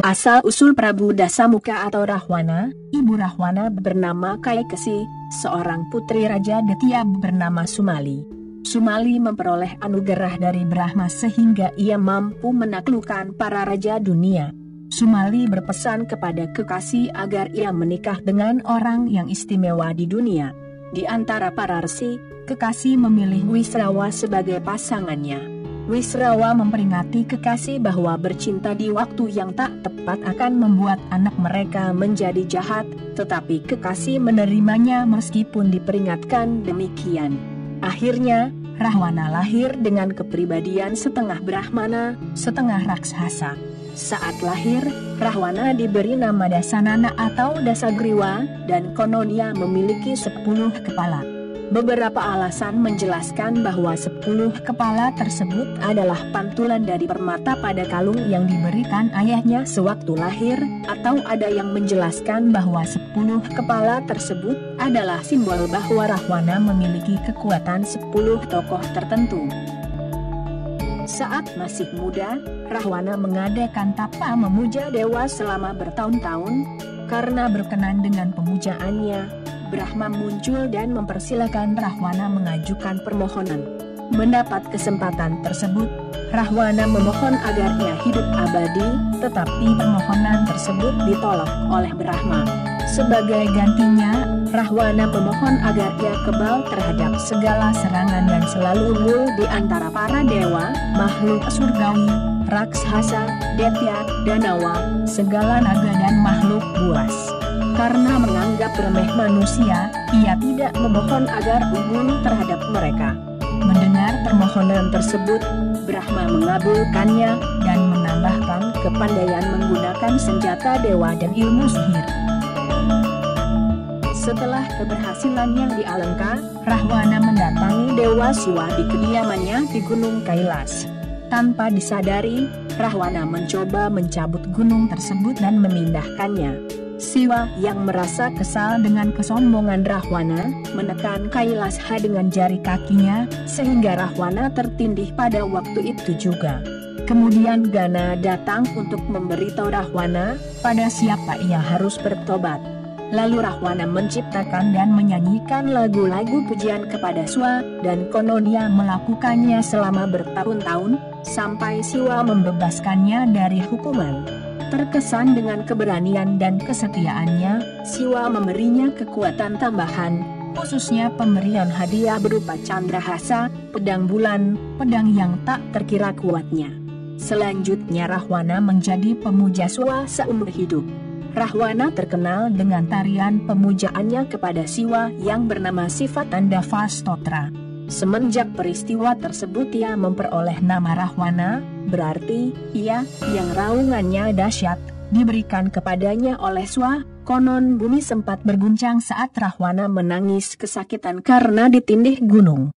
Asal-usul Prabu Dasamuka atau Rahwana, ibu Rahwana bernama Kaikesi, seorang putri Raja Detya bernama Sumali. Sumali memperoleh anugerah dari Brahma sehingga ia mampu menaklukkan para raja dunia. Sumali berpesan kepada kekasih agar ia menikah dengan orang yang istimewa di dunia. Di antara para resi, kekasih memilih Wisrawa sebagai pasangannya. Wisrawa memperingatkan kekasih bahwa bercinta di waktu yang tak tepat akan membuat anak mereka menjadi jahat, tetapi kekasih menerimanya meskipun diperingatkan demikian. Akhirnya, Rahwana lahir dengan kepribadian setengah Brahmana, setengah raksasa. Saat lahir, Rahwana diberi nama Dasanana atau Dasagriwa, dan konon ia memiliki 10 kepala. Beberapa alasan menjelaskan bahwa 10 kepala tersebut adalah pantulan dari permata pada kalung yang diberikan ayahnya sewaktu lahir, atau ada yang menjelaskan bahwa 10 kepala tersebut adalah simbol bahwa Rahwana memiliki kekuatan 10 tokoh tertentu. Saat masih muda, Rahwana mengadakan tapa memuja dewa selama bertahun-tahun. Karena berkenan dengan pemujaannya, Brahma muncul dan mempersilahkan Rahwana mengajukan permohonan. Mendapat kesempatan tersebut, Rahwana memohon agar ia hidup abadi, tetapi permohonan tersebut ditolak oleh Brahma. Sebagai gantinya, Rahwana memohon agar ia kebal terhadap segala serangan dan selalu unggul di antara para dewa, makhluk surgawi, raksasa, detya, danawa, segala naga dan makhluk buas. Karena menganggap remeh manusia, ia tidak memohon agar unggul terhadap mereka. Mendengar permohonan tersebut, Brahma mengabulkannya dan menambahkan kepandaian menggunakan senjata dewa dan ilmu sihir. Setelah keberhasilan yang dialengka, Rahwana mendatangi Dewa Siwa di kediamannya di Gunung Kailas. Tanpa disadari, Rahwana mencoba mencabut gunung tersebut dan memindahkannya. Siwa yang merasa kesal dengan kesombongan Rahwana, menekan Kailasha dengan jari kakinya, sehingga Rahwana tertindih pada waktu itu juga. Kemudian Gana datang untuk memberitahu Rahwana pada siapa ia harus bertobat. Lalu Rahwana menciptakan dan menyanyikan lagu-lagu pujian kepada Siwa, dan konon ia melakukannya selama bertahun-tahun, sampai Siwa membebaskannya dari hukuman. Terkesan dengan keberanian dan kesetiaannya, Siwa memberinya kekuatan tambahan, khususnya pemberian hadiah berupa candrahasa, pedang bulan, pedang yang tak terkira kuatnya. Selanjutnya Rahwana menjadi pemuja Siwa seumur hidup. Rahwana terkenal dengan tarian pemujaannya kepada Siwa yang bernama Sivatandava Stotra. Semenjak peristiwa tersebut ia memperoleh nama Rahwana, berarti ia yang raungannya dahsyat, diberikan kepadanya oleh Siwa. Konon bumi sempat berguncang saat Rahwana menangis kesakitan karena ditindih gunung.